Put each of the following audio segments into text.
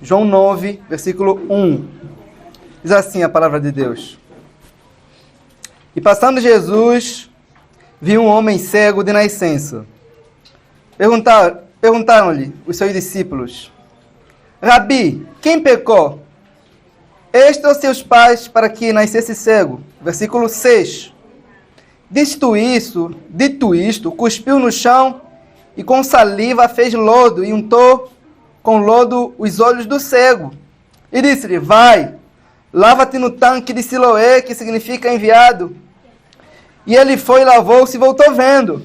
João 9, versículo 1. Diz assim a palavra de Deus. E passando Jesus, viu um homem cego de nascença. Perguntaram-lhe os seus discípulos: Rabi, quem pecou? Este ou seus pais para que nascesse cego? Versículo 6. Dito isto, cuspiu no chão e com saliva fez lodo e untou com lodo os olhos do cego. E disse-lhe: Vai, lava-te no tanque de Siloé, que significa enviado. E ele foi, lavou-se e voltou vendo.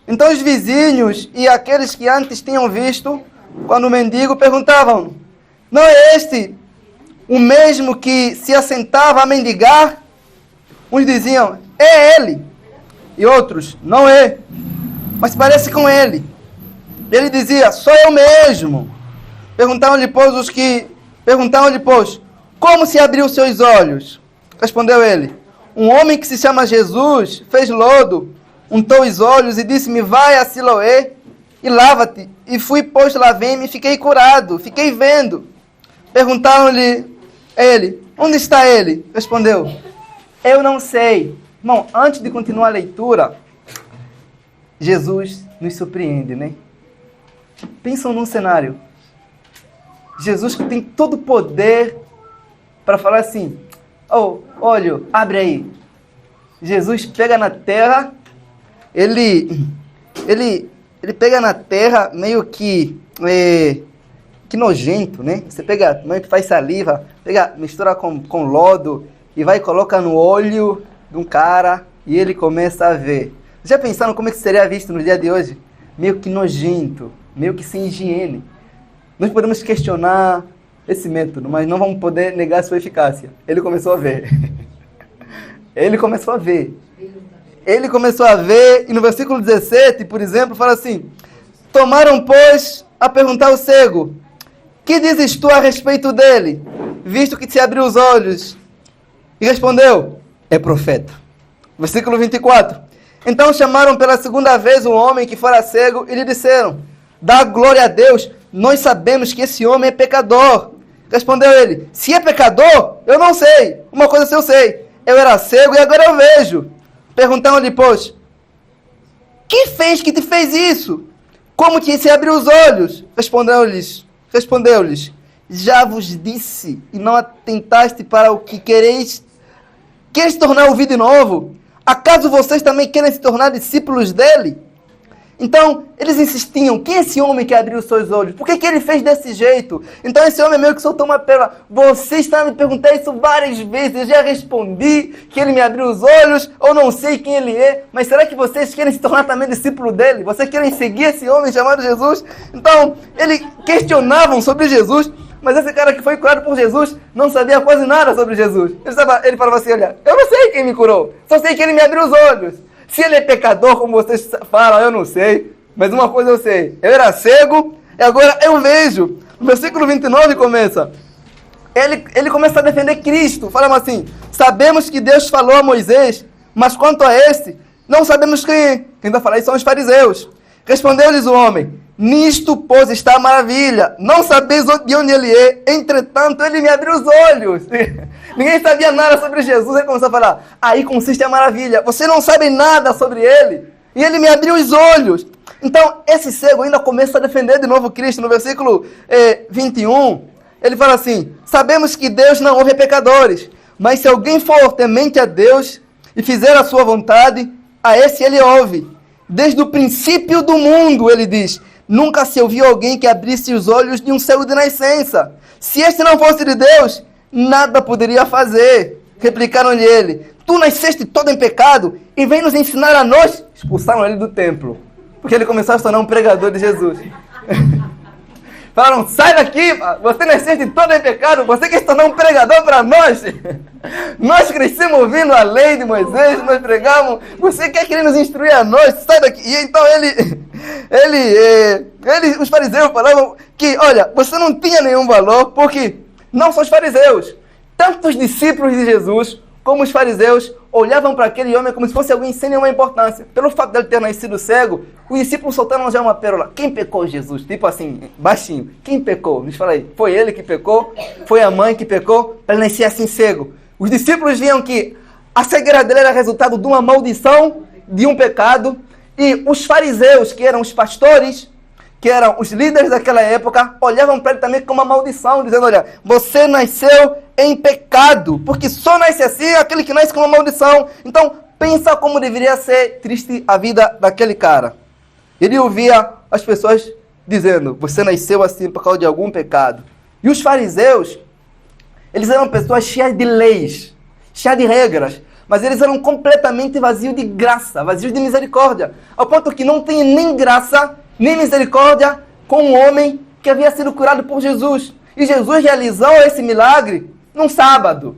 Então os vizinhos e aqueles que antes tinham visto, quando o mendigo, perguntavam: Não é este o mesmo que se assentava a mendigar? Uns diziam: É ele. E outros: Não é, mas parece com ele. Ele dizia: Sou eu mesmo. Perguntaram-lhe, pois, como se abriu os seus olhos? Respondeu ele: Um homem que se chama Jesus fez lodo, untou os olhos e disse-me: Vai a Siloé e lava-te. E fui, pois, lavei-me e fiquei curado, fiquei vendo. Perguntaram-lhe ele: Onde está ele? Respondeu: Eu não sei. Irmão, antes de continuar a leitura, Jesus nos surpreende, né? Pensam num cenário. Jesus que tem todo o poder para falar assim: olha, abre aí. Jesus pega na terra, ele pega na terra meio que nojento, né? Você pega, meio que faz saliva, mistura com lodo e vai e coloca no olho de um cara e ele começa a ver. Já pensaram como é que seria visto no dia de hoje? Meio que nojento, meio que sem higiene. Nós podemos questionar esse método, mas não vamos poder negar sua eficácia. Ele começou a ver. Ele começou a ver. Ele começou a ver, e no versículo 17, por exemplo, fala assim: Tomaram, pois, a perguntar ao cego: Que dizes tu a respeito dele, visto que te abriu os olhos? E respondeu: É profeta. Versículo 24. Então chamaram pela segunda vez o homem que fora cego e lhe disseram: Dá glória a Deus, nós sabemos que esse homem é pecador. Respondeu ele: Se é pecador, eu não sei. Uma coisa eu sei: eu era cego e agora eu vejo. Perguntaram-lhe, pois: Que fez que te fez isso? Como te se abriu os olhos? Respondeu-lhes: Já vos disse e não atentaste para o que quereis. Queres tornar o ouvido novo? Acaso vocês também querem se tornar discípulos dele? Então, eles insistiam: Quem é esse homem que abriu os seus olhos? Por que ele fez desse jeito? Então, esse homem meio que soltou uma pérola: Você está me perguntando isso várias vezes, eu já respondi que ele me abriu os olhos, ou não sei quem ele é, mas será que vocês querem se tornar também discípulo dele? Vocês querem seguir esse homem chamado Jesus? Então, eles questionavam sobre Jesus, mas esse cara que foi curado por Jesus não sabia quase nada sobre Jesus. Ele falava assim: Olha, eu não sei quem me curou, só sei que ele me abriu os olhos. Se ele é pecador, como vocês falam, eu não sei. Mas uma coisa eu sei: eu era cego e agora eu vejo. No versículo 29 começa. Ele começa a defender Cristo. Fala assim: Sabemos que Deus falou a Moisés, mas quanto a este, não sabemos quem é. Quem vai falar isso são os fariseus. Respondeu-lhes o homem: Nisto, pois, está a maravilha. Não sabeis de onde ele é, entretanto, ele me abriu os olhos. Ninguém sabia nada sobre Jesus. Ele começou a falar: Aí consiste a maravilha. Você não sabe nada sobre ele. E ele me abriu os olhos. Então, esse cego ainda começa a defender de novo Cristo. No versículo 21, ele fala assim: Sabemos que Deus não ouve pecadores, mas se alguém for temente a Deus e fizer a sua vontade, a esse ele ouve. Desde o princípio do mundo, ele diz, nunca se ouviu alguém que abrisse os olhos de um cego de nascença. Se este não fosse de Deus, nada poderia fazer. Replicaram-lhe ele: Tu nasceste todo em pecado e vem nos ensinar a nós. Expulsaram ele do templo, porque ele começou a se tornar um pregador de Jesus. Falaram: Sai daqui, você nasceste todo em pecado, você quer se tornar um pregador para nós? Nós crescemos ouvindo a lei de Moisés, nós pregamos, você quer querer nos instruir a nós? Sai daqui. E então os fariseus falavam que, olha, você não tinha nenhum valor, porque não só os fariseus, tanto os discípulos de Jesus, como os fariseus olhavam para aquele homem como se fosse alguém sem nenhuma importância. Pelo fato dele ter nascido cego, os discípulos soltaram já uma pérola. Quem pecou, Jesus? Tipo assim, baixinho. Quem pecou? Nos fala aí. Foi ele que pecou? Foi a mãe que pecou? Para ele nascer assim cego. Os discípulos viam que a cegueira dele era resultado de uma maldição, de um pecado. E os fariseus, que eram os pastores, que eram os líderes daquela época, olhavam para ele também com uma maldição, dizendo, olha, você nasceu em pecado, porque só nasce assim aquele que nasce com uma maldição. Então, pensa como deveria ser triste a vida daquele cara. Ele ouvia as pessoas dizendo, você nasceu assim por causa de algum pecado. E os fariseus, eles eram pessoas cheias de leis, cheias de regras, mas eles eram completamente vazios de graça, vazios de misericórdia, ao ponto que não tem nem graça, nem misericórdia com um homem que havia sido curado por Jesus. E Jesus realizou esse milagre num sábado.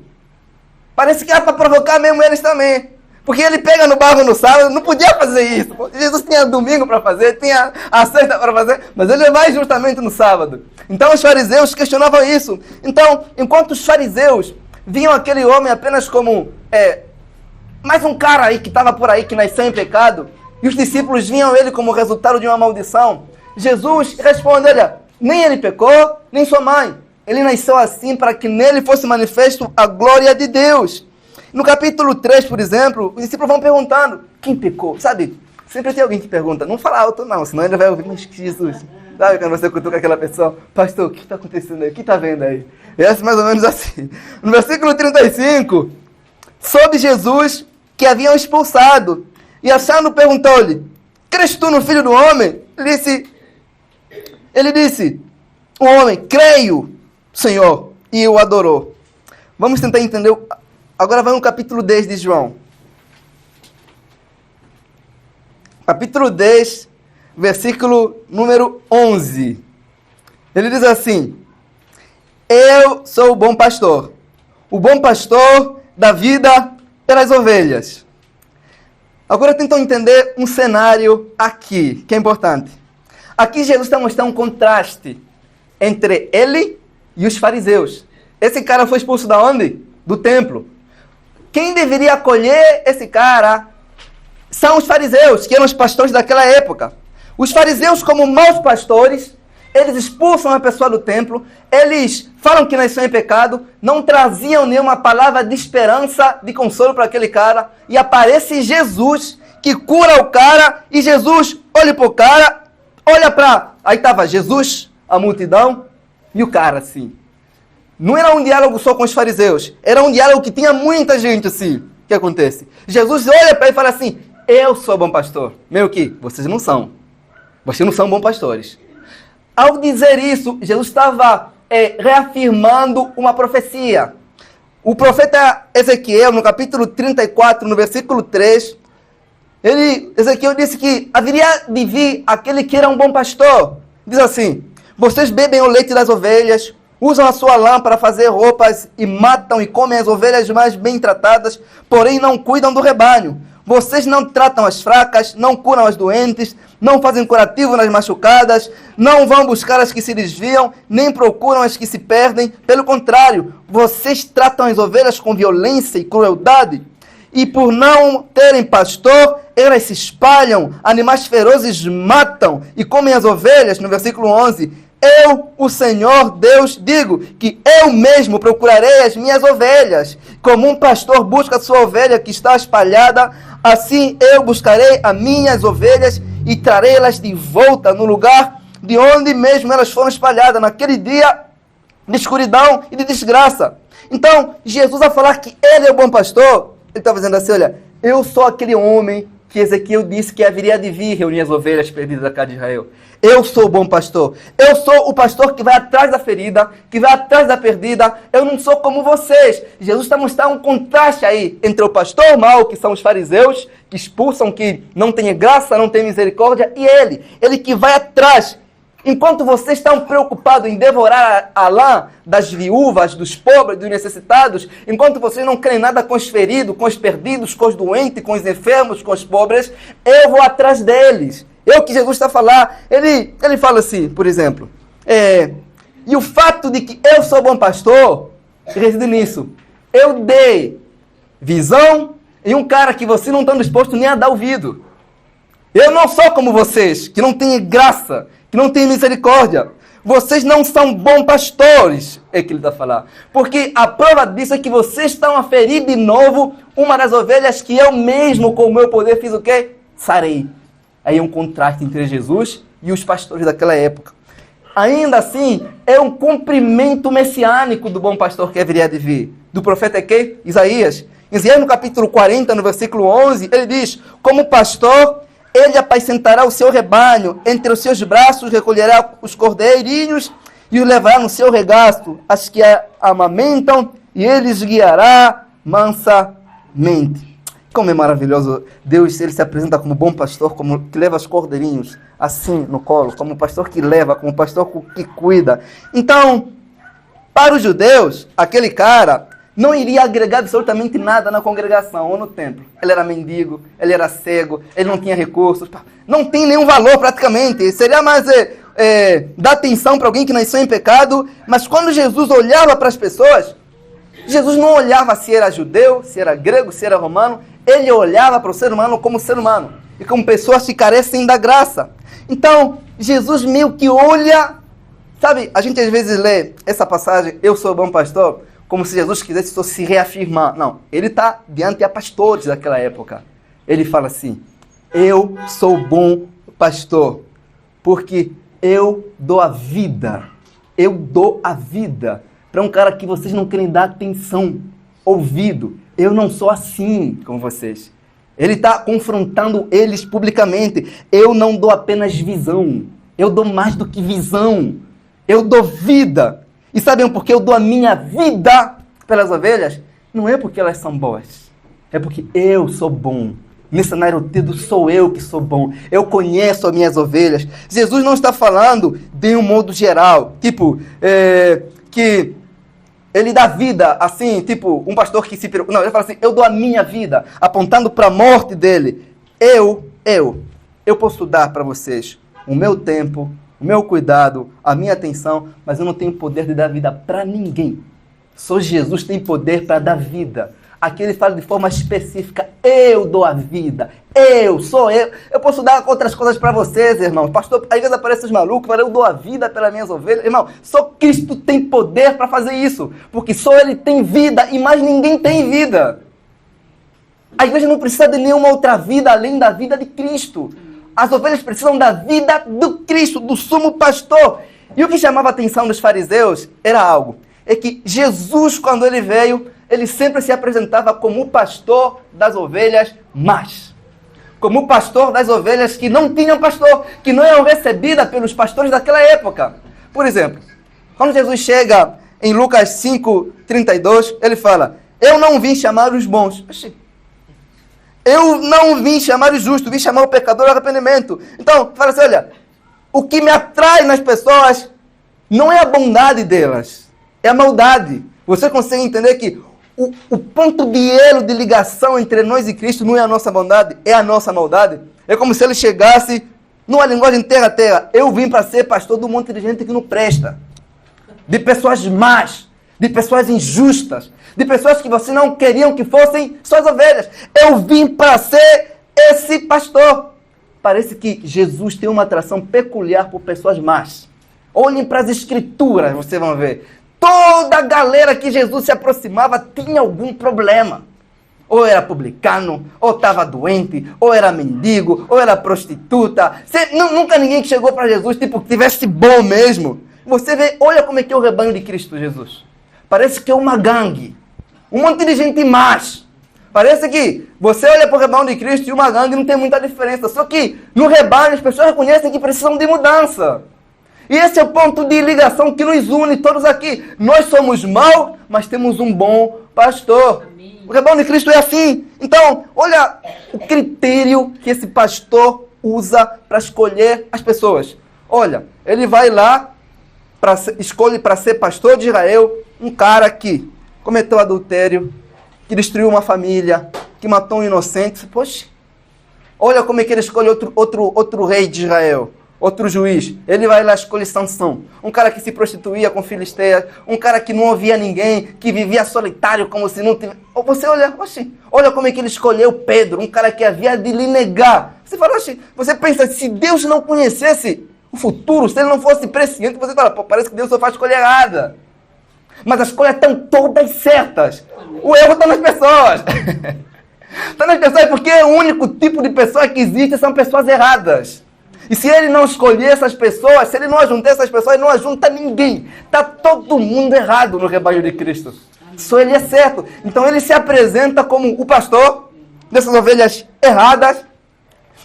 Parece que era para provocar mesmo eles também. Porque ele pega no barro no sábado, não podia fazer isso. Jesus tinha domingo para fazer, tinha a sexta para fazer, mas ele vai justamente no sábado. Então os fariseus questionavam isso. Então, enquanto os fariseus viam aquele homem apenas como mais um cara aí que estava por aí, que nasceu em pecado, e os discípulos viam ele como resultado de uma maldição, Jesus responde, olha, nem ele pecou, nem sua mãe. Ele nasceu assim para que nele fosse manifesto a glória de Deus. No capítulo 3, por exemplo, os discípulos vão perguntando, quem pecou? Sabe, sempre tem alguém que pergunta, não fala alto não, senão ele vai ouvir, mas que Jesus, sabe quando você cutuca aquela pessoa, pastor, o que está acontecendo aí? O que está vendo aí? É mais ou menos assim. No versículo 35, soube Jesus que haviam expulsado, e achando, perguntou-lhe, crês tu no Filho do Homem? Ele disse, o homem, creio, Senhor, e o adorou. Vamos tentar entender. Agora vai no capítulo 10 de João. Capítulo 10, versículo número 11. Ele diz assim, eu sou o bom pastor dá vida pelas ovelhas. Agora tentam entender um cenário aqui, que é importante. Aqui Jesus está mostrando um contraste entre ele e os fariseus. Esse cara foi expulso da onde? Do templo. Quem deveria acolher esse cara são os fariseus, que eram os pastores daquela época. Os fariseus, como maus pastores, eles expulsam a pessoa do templo, eles falam que nasceu em pecado, não traziam nenhuma palavra de esperança, de consolo para aquele cara, e aparece Jesus, que cura o cara, e Jesus olha para o cara, olha para... Aí estava Jesus, a multidão, e o cara assim. Não era um diálogo só com os fariseus, era um diálogo que tinha muita gente assim. O que acontece? Jesus olha para ele e fala assim, eu sou bom pastor. Meio que, vocês não são. Vocês não são bons pastores. Ao dizer isso, Jesus estava reafirmando uma profecia. O profeta Ezequiel, no capítulo 34, no versículo 3, Ezequiel disse que haveria de vir aquele que era um bom pastor. Diz assim, vocês bebem o leite das ovelhas, usam a sua lã para fazer roupas e matam e comem as ovelhas mais bem tratadas, porém não cuidam do rebanho. Vocês não tratam as fracas, não curam as doentes, não fazem curativo nas machucadas, não vão buscar as que se desviam, nem procuram as que se perdem. Pelo contrário, vocês tratam as ovelhas com violência e crueldade. E por não terem pastor, elas se espalham, animais ferozes matam e comem as ovelhas. No versículo 11, eu, o Senhor Deus, digo que eu mesmo procurarei as minhas ovelhas. Como um pastor busca a sua ovelha que está espalhada, assim eu buscarei as minhas ovelhas e trarei elas de volta no lugar de onde mesmo elas foram espalhadas, naquele dia de escuridão e de desgraça. Então, Jesus, a falar que ele é o bom pastor, ele está dizendo assim, olha, eu sou aquele homem que Ezequiel disse que haveria de vir reunir as ovelhas perdidas da casa de Israel. Eu sou o bom pastor. Eu sou o pastor que vai atrás da ferida, que vai atrás da perdida. Eu não sou como vocês. Jesus está mostrando um contraste aí entre o pastor mau, que são os fariseus, que expulsam, que não tem graça, não tem misericórdia, e ele que vai atrás. Enquanto vocês estão preocupados em devorar a lã das viúvas, dos pobres, dos necessitados, enquanto vocês não querem nada com os feridos, com os perdidos, com os doentes, com os enfermos, com os pobres, eu vou atrás deles. É o que Jesus está a falar. Ele fala assim, por exemplo, e o fato de que eu sou bom pastor reside nisso. Eu dei visão e um cara que você não está disposto nem a dar ouvido. Eu não sou como vocês, que não têm graça, que não têm misericórdia. Vocês não são bons pastores, é que ele está falando. Porque a prova disso é que vocês estão a ferir de novo uma das ovelhas que eu mesmo, com o meu poder, fiz o quê? Sarei. Aí é um contraste entre Jesus e os pastores daquela época. Ainda assim, é um cumprimento messiânico do bom pastor que haveria de vir. Do profeta que? Isaías. Isaías no capítulo 40, no versículo 11, ele diz: como pastor, ele apacentará o seu rebanho, entre os seus braços recolherá os cordeirinhos e os levará no seu regaço, as que amamentam, e ele os guiará mansamente. Como é maravilhoso Deus, ele se apresenta como bom pastor, como que leva os cordeirinhos assim no colo, como pastor que leva, como pastor que cuida. Então, para os judeus, aquele cara não iria agregar absolutamente nada na congregação ou no templo. Ele era mendigo, ele era cego, ele não tinha recursos, não tem nenhum valor praticamente. Seria mais dar atenção para alguém que nasceu em pecado, mas quando Jesus olhava para as pessoas, Jesus não olhava se era judeu, se era grego, se era romano, ele olhava para o ser humano como ser humano e como pessoas que carecem da graça. Então, Jesus meio que olha, sabe, a gente às vezes lê essa passagem, eu sou o bom pastor, como se Jesus quisesse só se reafirmar. Não, ele está diante de pastores daquela época. Ele fala assim: eu sou bom pastor, porque eu dou a vida. Eu dou a vida para um cara que vocês não querem dar atenção, ouvido. Eu não sou assim como vocês. Ele está confrontando eles publicamente. Eu não dou apenas visão. Eu dou mais do que visão. Eu dou vida. E sabem por que eu dou a minha vida pelas ovelhas? Não é porque elas são boas. É porque eu sou bom. Nesse cenário todo sou eu que sou bom. Eu conheço as minhas ovelhas. Jesus não está falando de um modo geral. Tipo, que ele dá vida assim, tipo, um pastor que se preocupa. Não, ele fala assim: eu dou a minha vida, apontando para a morte dele. Eu posso dar para vocês o meu tempo, o meu cuidado, a minha atenção, mas eu não tenho poder de dar vida para ninguém. Só Jesus tem poder para dar vida. Aqui ele fala de forma específica: eu dou a vida, sou eu. Eu posso dar outras coisas para vocês, irmãos. Pastor, às vezes aparecem os malucos, mas eu dou a vida pelas minhas ovelhas. Irmão, só Cristo tem poder para fazer isso, porque só Ele tem vida e mais ninguém tem vida. A igreja não precisa de nenhuma outra vida além da vida de Cristo. As ovelhas precisam da vida do Cristo, do sumo pastor. E o que chamava a atenção dos fariseus era algo. É que Jesus, quando ele veio, ele sempre se apresentava como o pastor das ovelhas más. Como o pastor das ovelhas que não tinham pastor, que não eram recebidas pelos pastores daquela época. Por exemplo, quando Jesus chega em Lucas 5:32, ele fala: eu não vim chamar os bons. Eu não vim chamar os justos, vim chamar o pecador ao arrependimento. Então, fala assim: olha, o que me atrai nas pessoas não é a bondade delas, é a maldade. Você consegue entender que o ponto de elo de ligação entre nós e Cristo não é a nossa bondade, é a nossa maldade? É como se ele chegasse numa linguagem terra a terra: eu vim para ser pastor de um monte de gente que não presta, de pessoas más, de pessoas injustas, de pessoas que você não queriam que fossem suas ovelhas. Eu vim para ser esse pastor. Parece que Jesus tem uma atração peculiar por pessoas más. Olhem para as escrituras, vocês vão ver. Toda a galera que Jesus se aproximava tinha algum problema. Ou era publicano, ou estava doente, ou era mendigo, ou era prostituta. Nunca ninguém que chegou para Jesus, tipo, que tivesse bom mesmo. Você vê, olha como é que é o rebanho de Cristo Jesus. Parece que é uma gangue. Um monte de gente más. Parece que você olha para o rebanho de Cristo e uma gangue não tem muita diferença. Só que no rebanho as pessoas reconhecem que precisam de mudança. E esse é o ponto de ligação que nos une todos aqui. Nós somos maus, mas temos um bom pastor. Amém. O rebanho de Cristo é assim. Então, olha o critério que esse pastor usa para escolher as pessoas. Olha, ele vai lá, escolhe para ser pastor de Israel um cara que cometeu adultério, que destruiu uma família, que matou um inocente. Poxa, olha como é que ele escolhe outro rei de Israel. outro juiz, ele vai lá escolher Sansão. Um cara que se prostituía com Filisteia, um cara que não ouvia ninguém, que vivia solitário como se não tivesse... Você olha, olha como é que ele escolheu Pedro, um cara que havia de lhe negar. Você fala, você pensa, se Deus não conhecesse o futuro, se ele não fosse presciente, você fala, parece que Deus só faz escolha errada. Mas as escolhas estão todas certas. O erro está nas pessoas. Está nas pessoas porque o único tipo de pessoa que existe são pessoas erradas. E se ele não escolher essas pessoas, se ele não ajuntar essas pessoas, ele não ajunta ninguém. Está todo mundo errado no rebanho de Cristo. Só ele é certo. Então ele se apresenta como o pastor dessas ovelhas erradas,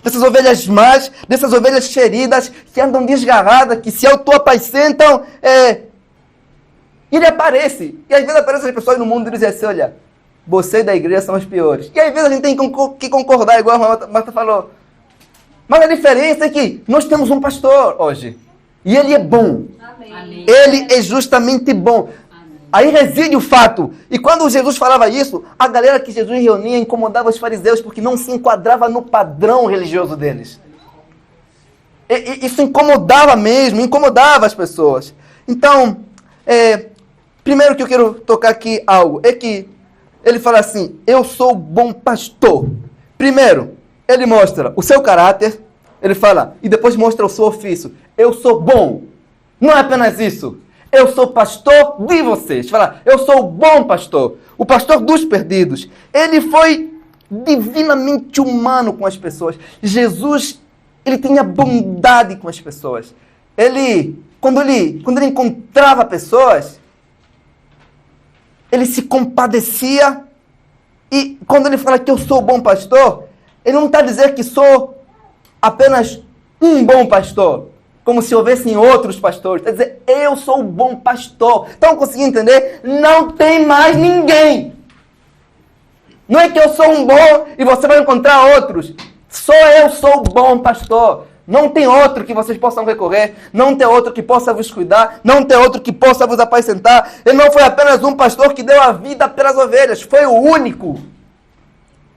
dessas ovelhas más, dessas ovelhas feridas, que andam desgarradas, que se autoapacentam. Ele aparece. E às vezes aparecem as pessoas no mundo e dizem assim, olha, você da igreja são os piores. E às vezes a gente tem que concordar, igual a Marta falou. Mas a diferença é que nós temos um pastor hoje. E ele é bom. Amém. Ele é justamente bom. Amém. Aí reside o fato. E quando Jesus falava isso, a galera que Jesus reunia incomodava os fariseus porque não se enquadrava no padrão religioso deles. Isso incomodava mesmo, incomodava as pessoas. Então, primeiro que eu quero tocar aqui algo, é que ele fala assim, eu sou bom pastor. Primeiro, ele mostra o seu caráter, ele fala, e depois mostra o seu ofício. Eu sou bom. Não é apenas isso. Eu sou pastor de vocês. Fala, eu sou o bom pastor. O pastor dos perdidos. Ele foi divinamente humano com as pessoas. Jesus, ele tinha bondade com as pessoas. Quando ele encontrava pessoas, ele se compadecia. E quando ele fala que eu sou o bom pastor, ele não está dizendo que sou apenas um bom pastor, como se houvessem outros pastores. Está dizendo, eu sou o bom pastor. Estão conseguindo entender? Não tem mais ninguém. Não é que eu sou um bom e você vai encontrar outros. Só eu sou o bom pastor. Não tem outro que vocês possam recorrer. Não tem outro que possa vos cuidar. Não tem outro que possa vos apacentar. Ele não foi apenas um pastor que deu a vida pelas ovelhas. Foi o único.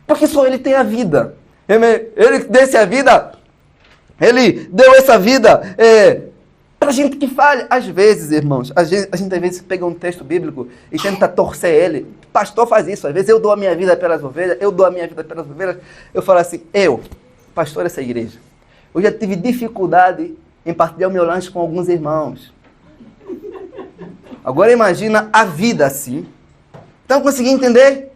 Porque só ele tem a vida. Ele desse a vida. Ele deu essa vida para gente que falha. Às vezes, irmãos, a gente às vezes pega um texto bíblico e tenta torcer ele. Pastor faz isso. Às vezes eu dou a minha vida pelas ovelhas. Eu dou a minha vida pelas ovelhas. Eu falo assim, pastor dessa igreja, eu já tive dificuldade em partilhar o meu lanche com alguns irmãos. Agora imagina a vida assim. Então consegui entender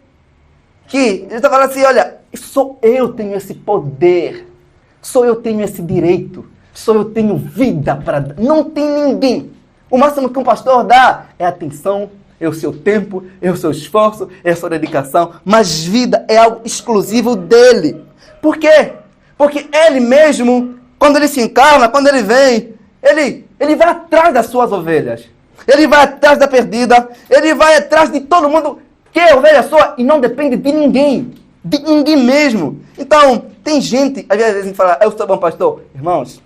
que ele está falando assim, olha, só eu tenho esse poder, só eu tenho esse direito, só eu tenho vida para dar. Não tem ninguém. O máximo que um pastor dá é atenção, é o seu tempo, é o seu esforço, é a sua dedicação, mas vida é algo exclusivo dele. Por quê? Porque ele mesmo, quando ele se encarna, quando ele vem, ele vai atrás das suas ovelhas. Ele vai atrás da perdida. Ele vai atrás de todo mundo que é ovelha sua e não depende de ninguém. De ninguém mesmo. Então, tem gente, às vezes a gente fala, eu sou bom pastor. Irmãos,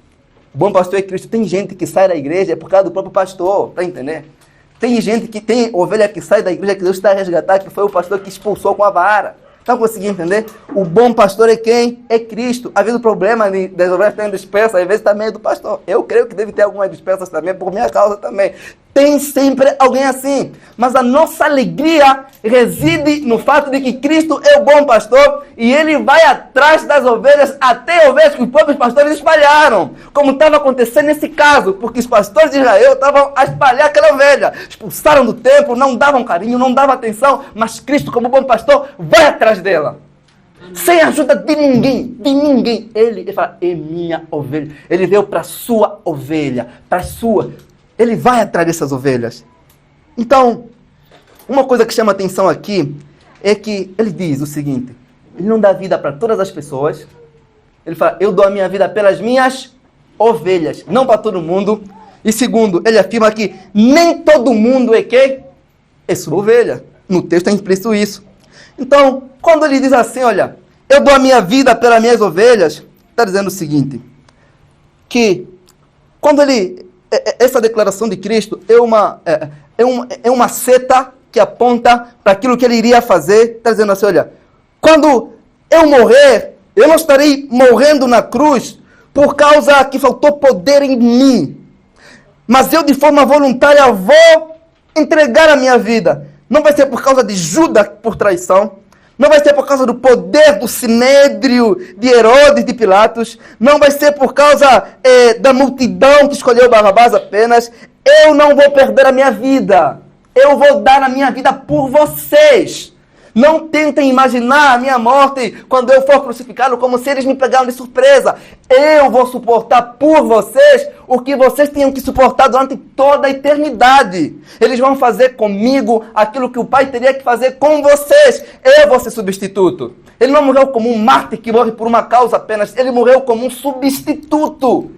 o bom pastor é Cristo. Tem gente que sai da igreja por causa do próprio pastor. Tá entendendo? Tem gente que tem ovelha que sai da igreja que Deus está a resgatar, que foi o pastor que expulsou com a vara. Estão conseguindo entender? O bom pastor é quem? É Cristo. Às vezes o problema das ovelhas estarem dispersas, às vezes também é do pastor. Eu creio que deve ter algumas dispersas também, por minha causa também. Tem sempre alguém assim. Mas a nossa alegria reside no fato de que Cristo é o bom pastor e ele vai atrás das ovelhas, até ovelhas que os próprios pastores espalharam. Como estava acontecendo nesse caso, porque os pastores de Israel estavam a espalhar aquela ovelha. Expulsaram do templo, não davam carinho, não davam atenção, mas Cristo, como bom pastor, vai atrás dela. Sem a ajuda de ninguém, de ninguém. Ele fala, é minha ovelha. Ele veio para a sua ovelha, para a sua. Ele vai atrás dessas ovelhas. Então, uma coisa que chama atenção aqui é que ele diz o seguinte, ele não dá vida para todas as pessoas. Ele fala, eu dou a minha vida pelas minhas ovelhas, não para todo mundo. E segundo, ele afirma que nem todo mundo é quem? É sua ovelha. No texto é implícito isso. Então, quando ele diz assim, olha, eu dou a minha vida pelas minhas ovelhas, está dizendo o seguinte, que quando essa declaração de Cristo é uma seta que aponta para aquilo que ele iria fazer, está dizendo assim, olha, quando eu morrer, eu não estarei morrendo na cruz por causa que faltou poder em mim. Mas eu, de forma voluntária, vou entregar a minha vida. Não vai ser por causa de Judas por traição. Não vai ser por causa do poder do Sinédrio, de Herodes, de Pilatos. Não vai ser por causa da multidão que escolheu Barrabás apenas. Eu não vou perder a minha vida. Eu vou dar a minha vida por vocês. Não tentem imaginar a minha morte quando eu for crucificado como se eles me pegaram de surpresa. Eu vou suportar por vocês o que vocês tinham que suportar durante toda a eternidade. Eles vão fazer comigo aquilo que o Pai teria que fazer com vocês. Eu vou ser substituto. Ele não morreu como um mártir que morre por uma causa apenas. Ele morreu como um substituto.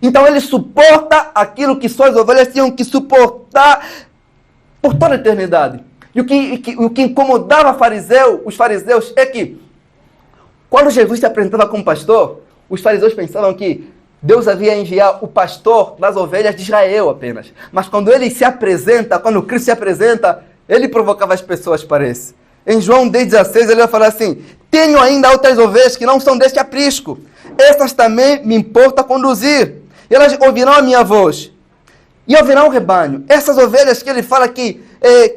Então ele suporta aquilo que suas ovelhas tinham que suportar por toda a eternidade. E o que incomodava os fariseus é que, quando Jesus se apresentava como pastor, os fariseus pensavam que Deus havia enviado o pastor das ovelhas de Israel apenas. Mas quando ele se apresenta, quando Cristo se apresenta, ele provocava as pessoas para isso. Em João 10,16 ele vai falar assim: tenho ainda outras ovelhas que não são deste aprisco. Essas também me importa conduzir. Elas ouvirão a minha voz e ouvirão o rebanho. Essas ovelhas que ele fala que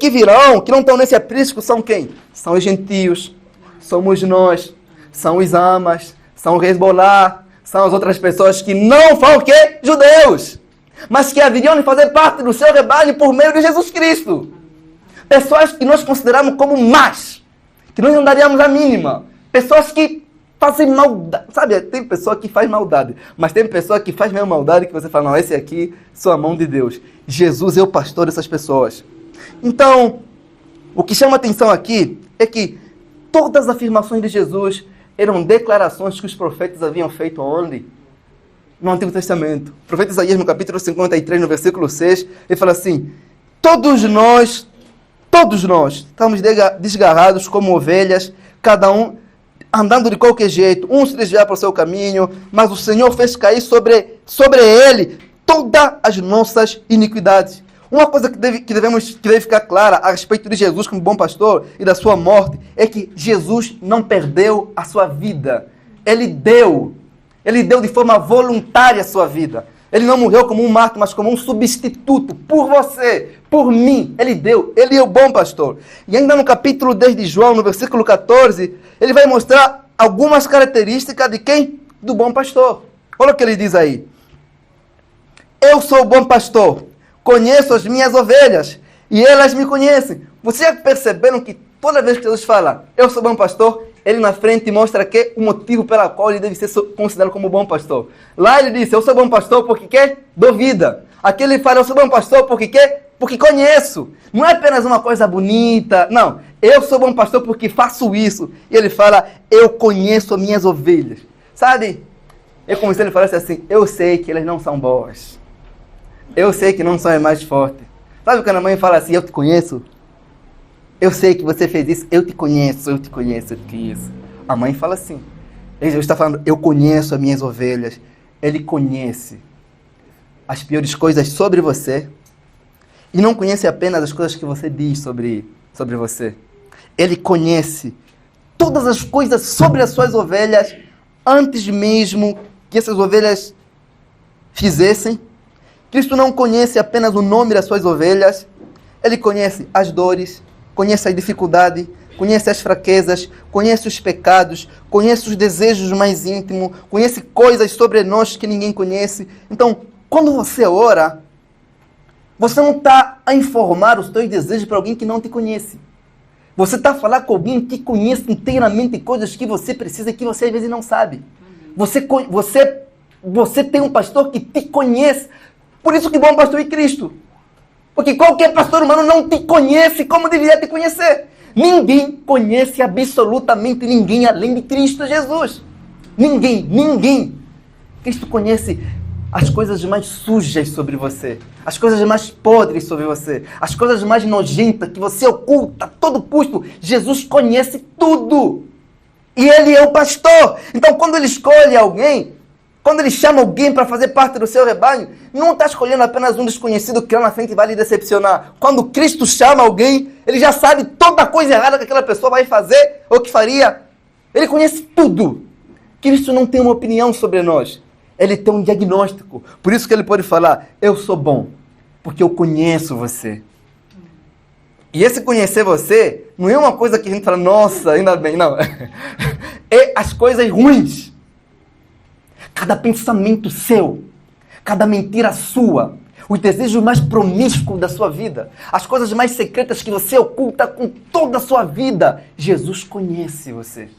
virão, que não estão nesse aprisco, são quem? São os gentios, somos nós, são os amas, são o Hezbollah, são as outras pessoas que não são o quê? Judeus, mas que haveriam de fazer parte do seu rebanho por meio de Jesus Cristo. Pessoas que nós consideramos como más, que nós não daríamos a mínima. Pessoas que fazem maldade. Sabe, tem pessoa que faz maldade, mas tem pessoa que faz mesmo maldade que você fala, não, esse aqui sou a mão de Deus. Jesus é o pastor dessas pessoas. Então, o que chama atenção aqui é que todas as afirmações de Jesus eram declarações que os profetas haviam feito onde? No Antigo Testamento. O profeta Isaías, no capítulo 53, no versículo 6, ele fala assim: todos nós estamos desgarrados como ovelhas, cada um andando de qualquer jeito, um se desviar para o seu caminho, mas o Senhor fez cair sobre ele todas as nossas iniquidades. Uma coisa que deve ficar clara a respeito de Jesus como bom pastor e da sua morte é que Jesus não perdeu a sua vida. Ele deu de forma voluntária a sua vida. Ele não morreu como um mártir, mas como um substituto por você, por mim. Ele deu. Ele é o bom pastor. E ainda no capítulo 10 de João, no versículo 14, ele vai mostrar algumas características de quem? Do bom pastor. Olha o que ele diz aí. Eu sou o bom pastor. Conheço as minhas ovelhas e elas me conhecem. Vocês já perceberam que toda vez que Jesus fala, eu sou bom pastor, ele na frente mostra que o motivo pelo qual ele deve ser considerado como bom pastor. Lá ele disse, eu sou bom pastor porque quê? Dou vida. Aqui ele fala, eu sou bom pastor porque quê? Porque conheço. Não é apenas uma coisa bonita. Não, eu sou bom pastor porque faço isso. E ele fala, eu conheço as minhas ovelhas. Sabe? É como se ele falasse assim, eu sei que elas não são boas. Eu sei que não são as mais fortes. Sabe quando a mãe fala assim, eu te conheço? Eu sei que você fez isso, eu te conheço, eu te conheço, eu te conheço. A mãe fala assim. Jesus está falando, eu conheço as minhas ovelhas. Ele conhece as piores coisas sobre você. E não conhece apenas as coisas que você diz sobre você. Ele conhece todas as coisas sobre as suas ovelhas antes mesmo que essas ovelhas fizessem. Cristo não conhece apenas o nome das suas ovelhas, ele conhece as dores, conhece a dificuldade, conhece as fraquezas, conhece os pecados, conhece os desejos mais íntimos, conhece coisas sobre nós que ninguém conhece. Então, quando você ora, você não está a informar os teus desejos para alguém que não te conhece. Você está a falar com alguém que conhece inteiramente coisas que você precisa e que você às vezes não sabe. Você tem um pastor que te conhece. Por isso que bom pastor é Cristo. Porque qualquer pastor humano não te conhece como deveria te conhecer. Ninguém conhece absolutamente ninguém além de Cristo Jesus. Ninguém. Cristo conhece as coisas mais sujas sobre você. As coisas mais podres sobre você. As coisas mais nojentas que você oculta a todo custo. Jesus conhece tudo. E ele é o pastor. Então quando ele escolhe alguém, quando ele chama alguém para fazer parte do seu rebanho, não está escolhendo apenas um desconhecido que lá na frente vai lhe decepcionar. Quando Cristo chama alguém, ele já sabe toda a coisa errada que aquela pessoa vai fazer ou que faria. Ele conhece tudo. Cristo não tem uma opinião sobre nós. Ele tem um diagnóstico. Por isso que ele pode falar, eu sou bom, porque eu conheço você. E esse conhecer você não é uma coisa que a gente fala, nossa, ainda bem, não. É as coisas ruins. Cada pensamento seu, cada mentira sua, os desejos mais promíscuos da sua vida, as coisas mais secretas que você oculta com toda a sua vida, Jesus conhece você.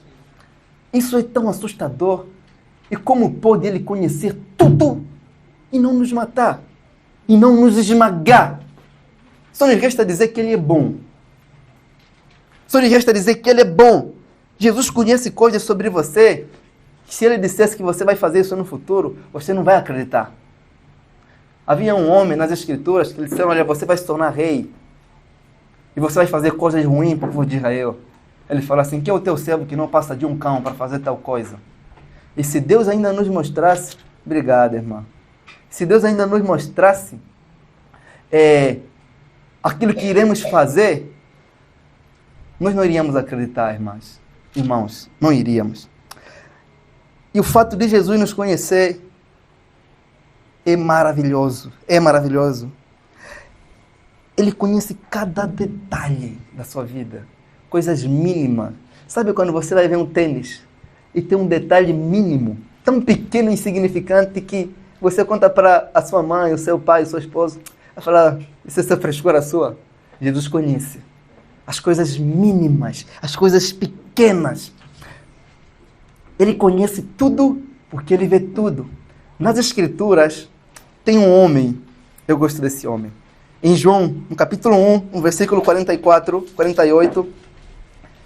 Isso é tão assustador. E como pode Ele conhecer tudo e não nos matar? E não nos esmagar? Só nos resta dizer que Ele é bom. Só nos resta dizer que Ele é bom. Jesus conhece coisas sobre você. Se Ele dissesse que você vai fazer isso no futuro, você não vai acreditar. Havia um homem nas Escrituras que lhe disseram, olha, você vai se tornar rei. E você vai fazer coisas ruins para o povo de Israel. Ele fala assim, que é o teu servo que não passa de um cão para fazer tal coisa? E se Deus ainda nos mostrasse, obrigado, irmã. Se Deus ainda nos mostrasse aquilo que iremos fazer, nós não iríamos acreditar, irmãos, não iríamos. E o fato de Jesus nos conhecer é maravilhoso, Ele conhece cada detalhe da sua vida, coisas mínimas. Sabe quando você vai ver um tênis e tem um detalhe mínimo, tão pequeno e insignificante que você conta para a sua mãe, o seu pai, o seu esposo, vai falar, isso é essa frescura sua? Jesus conhece as coisas mínimas, as coisas pequenas. Ele conhece tudo porque Ele vê tudo. Nas Escrituras tem um homem, eu gosto desse homem. Em João, no capítulo 1, no versículo 44, 48,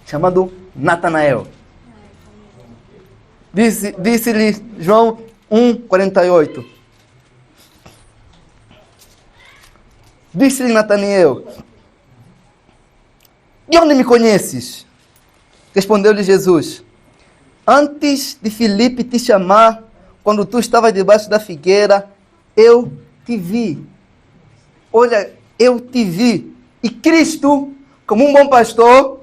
chamado Natanael. Disse-lhe João 1, 48. Disse-lhe Natanael, de onde me conheces? Respondeu-lhe Jesus, antes de Filipe te chamar, quando tu estavas debaixo da figueira, eu te vi. Olha, eu te vi. E Cristo, como um bom pastor,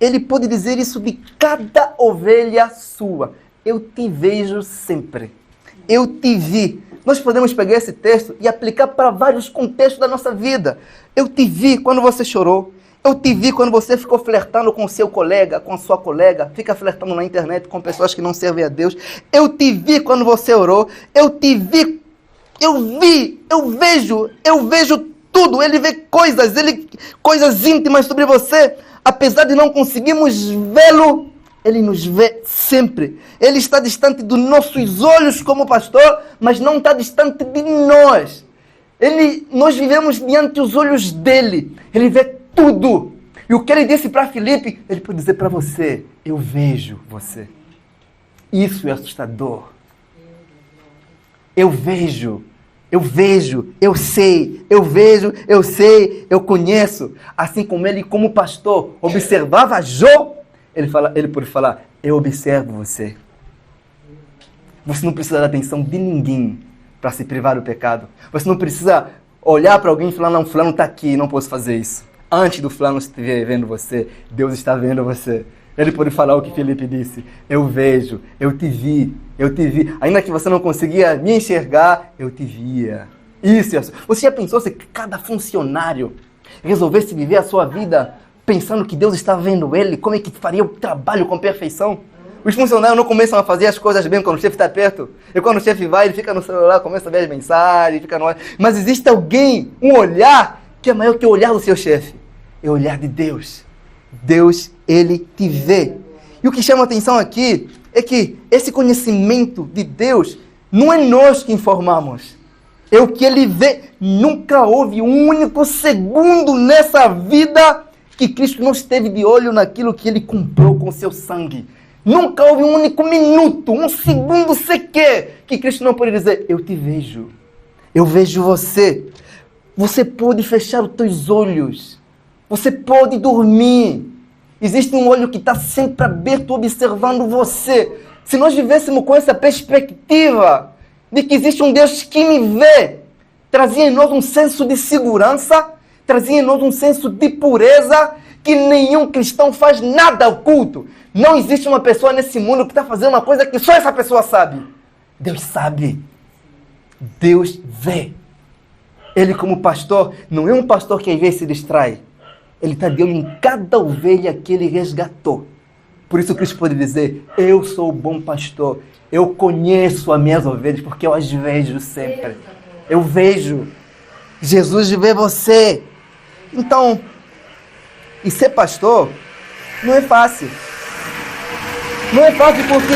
Ele pode dizer isso de cada ovelha sua. Eu te vejo sempre. Eu te vi. Nós podemos pegar esse texto e aplicar para vários contextos da nossa vida. Eu te vi quando você chorou. Eu te vi quando você ficou flertando com o seu colega, com a sua colega, fica flertando na internet com pessoas que não servem a Deus. Eu te vi quando você orou. Eu te vi. Eu vejo tudo. Ele vê coisas íntimas sobre você. Apesar de não conseguirmos vê-lo, Ele nos vê sempre. Ele está distante dos nossos olhos como pastor, mas não está distante de nós. Nós vivemos diante dos olhos dele. Ele vê tudo. E o que ele disse para Filipe, ele pode dizer para você, eu vejo você. Isso é assustador. Eu sei, eu conheço. Assim como ele, como pastor, observava Jó, ele pode falar, eu observo você. Você não precisa da atenção de ninguém para se privar do pecado. Você não precisa olhar para alguém e falar, não, fulano está aqui, não posso fazer isso. Antes do fulano estiver vendo você, Deus está vendo você. Ele pode falar o que Filipe disse. Eu vejo, eu te vi. Ainda que você não conseguia me enxergar, eu te via. Isso. Você já pensou se cada funcionário resolvesse viver a sua vida pensando que Deus está vendo ele? Como é que faria o trabalho com perfeição? Os funcionários não começam a fazer as coisas bem quando o chefe está perto. E quando o chefe vai, ele fica no celular, começa a ver as mensagens, fica no... Mas existe alguém, um olhar, que é maior que o olhar do seu chefe. É o olhar de Deus. Deus, Ele te vê. E o que chama a atenção aqui é que esse conhecimento de Deus não é nós que informamos. É o que Ele vê. Nunca houve um único segundo nessa vida que Cristo não esteve de olho naquilo que Ele comprou com seu sangue. Nunca houve um único minuto, um segundo sequer, que Cristo não pode dizer, eu te vejo. Eu vejo você. Você pode fechar os teus olhos. Você pode dormir. Existe um olho que está sempre aberto observando você. Se nós vivêssemos com essa perspectiva de que existe um Deus que me vê, trazia em nós um senso de segurança, trazia em nós um senso de pureza, que nenhum cristão faz nada oculto. Não existe uma pessoa nesse mundo que está fazendo uma coisa que só essa pessoa sabe. Deus sabe. Deus vê. Ele, como pastor, não é um pastor que às vezes se distrai. Ele está de olho em cada ovelha que ele resgatou. Por isso Cristo pode dizer, eu sou o bom pastor. Eu conheço as minhas ovelhas porque eu as vejo sempre. Eu vejo. Jesus vê você. Então, e ser pastor não é fácil. Não é fácil porque...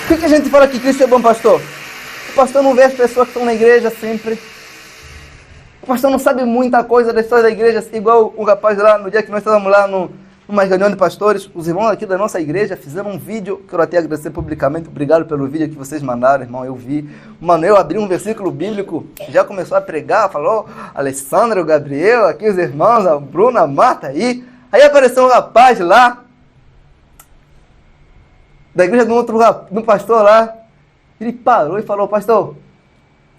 Por que a gente fala que Cristo é bom pastor? O pastor não vê as pessoas que estão na igreja sempre. O pastor não sabe muita coisa das histórias da igreja, igual o rapaz lá, no dia que nós estávamos lá numa reunião de pastores, os irmãos aqui da nossa igreja fizeram um vídeo, quero até agradecer publicamente, obrigado pelo vídeo que vocês mandaram, irmão, eu vi. Mano, eu abri um versículo bíblico, já começou a pregar, falou, Alessandra, o Gabriel, aqui os irmãos, a Bruna, a Marta, aí apareceu um rapaz lá, da igreja de um pastor lá, ele parou e falou, pastor,